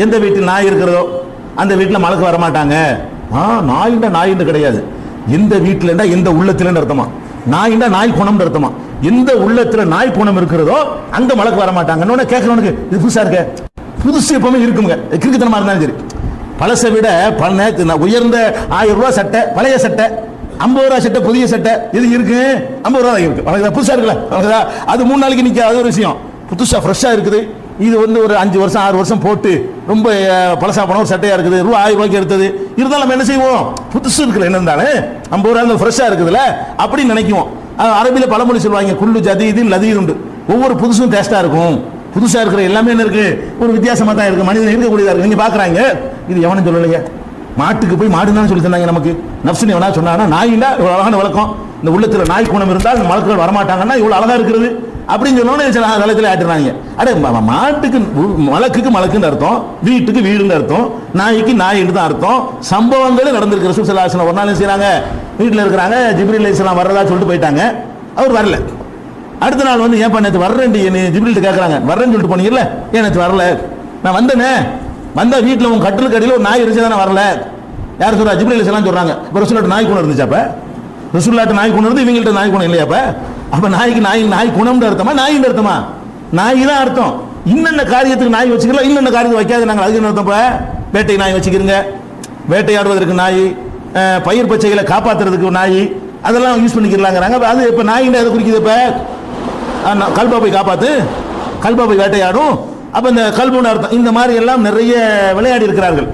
எந்த வீட்டில் நாய் இருக்கிறதோ அந்த வீட்டில் மலக்கு வரமாட்டாங்க. நாயிண்டா நாயின்னு கிடையாது, எந்த வீட்டில் எந்த உள்ளத்துல அர்த்தமா. நாயிண்டா நாய் குணம் அர்த்தமா. எந்த உள்ளத்துல நாய் குணம் இருக்கிறதோ அங்க மலக்கு வரமாட்டாங்க. கேட்கறவனுக்கு இது புதுசா இருக்க, புதுசு எப்பவுமே இருக்குங்க, கிறுக்குத்தனமா இருந்தாலும் சரி. பழசை விட உயர்ந்த 1000 ரூபாய் சட்டை, பழைய சட்டை, 50 ரூபாய் சட்டை, புதிய சட்டை இது இருக்கு, 50 ரூபா இருக்கு, புதுசா இருக்குல்ல, அது 3 நாளைக்கு நிக்க, அது ஒரு விஷயம். புதுசா ஃப்ரெஷ்ஷா இருக்குது, இது ஒரு 5 வருஷம் 6 வருஷம் போட்டு ரொம்ப பழசா போன ஒரு சட்டையா இருக்குது, 1000 ரூபாய்க்கு எடுத்தது. இருந்தாலும் நம்ம என்ன செய்வோம், புதுசு இருக்குல்ல, என்ன இருந்தாலும் 50 ரூபாய் ஃப்ரெஷ்ஷா இருக்குதுல்ல அப்படின்னு நினைக்குவோம். அரபியில பழமொழி சொல்லுவாங்க, குல்லு ஜதீதின் லதீதுன் உண்டு. ஒவ்வொரு புதுசும் டேஸ்டா இருக்கும். புதுசா இருக்கிற எல்லாமே என்ன இருக்கு, ஒரு வித்தியாசமா தான் இருக்கு, மனிதன் இருக்கக்கூடியதா இருக்கு. நீங்க பாக்குறாங்க, இது எவனும் சொல்லலைங்க. மாட்டுக்கு போய் மாடுன்னு சொல்லி தந்தாங்க நமக்கு. நப்சுன்னு எவனா சொன்னாங்கன்னா, நாயிண்டா இவ்வளவு அழகான வழக்கம், இந்த உள்ளத்துல நாய் குணம் இருந்தால் மலக்குகள் வரமாட்டாங்கன்னா இவ்வளவு அழகா இருக்கிறது அப்படின்னு சொன்னோன்னு நிலத்துல ஆட்டுறாங்க. அடே, மாட்டுக்கு மலக்குக்கு மலக்குன்னு அர்த்தம், வீட்டுக்கு வீடுன்னு அர்த்தம், நாய்க்கு நாய் தான் அர்த்தம். சம்பவங்களும் நடந்திருக்கு. ரசூல் ஸல்லல்லாஹு அலைஹி வஸல்லம் ஒரு நாள் செய்யறாங்க, வீட்டில் இருக்கிறாங்க, ஜிப்ரீல் அலைஹிஸ்ஸலாம் வர்றதா சொல்லிட்டு போயிட்டாங்க. அவர் வரல. அடுத்த நாள் ஏன் நேற்று வர்றேன் ஜிப்ரீல்ட்ட கேட்கறாங்க, வர்றேன்னு சொல்லிட்டு போனீங்கல்ல, ஏன் நேற்று வரல? நான் வந்தேனே, வந்தா வீட்டில் உங்க கட்டிலுக்கு அடியில் ஒரு நாய் இருந்துச்சு தானே, வரல. யார் சொல்றா? ஜிப்ரீல் அலைஹிஸ்ஸலாம் சொல்றாங்க. இப்போ ரசூலுல்லாஹ்ட்ட நாய் குணம் இருந்துச்சு, அப்ப ரசூலுல்லாஹ்ட்ட நாய் குணம் இருந்து இவங்கள்ட்ட நாய் குணம் இல்லையா? அப்ப நாய்க்கு நாய் குணம்னு அர்த்தமா, நாயின்னு அர்த்தமா? நாய் தான் அர்த்தம். இன்னென்ன காரியத்துக்கு நாய் வச்சுக்கலாம், இன்னென்ன காரியத்தை வைக்காது நாங்கள், அதுக்கு அர்த்தம். வேட்டை நாய் வச்சுக்கிறீங்க, வேட்டையாடுவதற்கு நாய், பயிர் பச்சைகளை காப்பாற்றுறதுக்கு நாய், அதெல்லாம் யூஸ் பண்ணிக்கலாங்கிறாங்க. அது இப்போ நாயின்னு எதை குறிக்குது? இப்போ கல்பா போய் காப்பாத்து, கல்பா போய் வேட்டையாடும், அப்போ இந்த கல்புன்னு அர்த்தம். இந்த மாதிரி எல்லாம் நிறைய விளையாடி இருக்கிறார்கள்.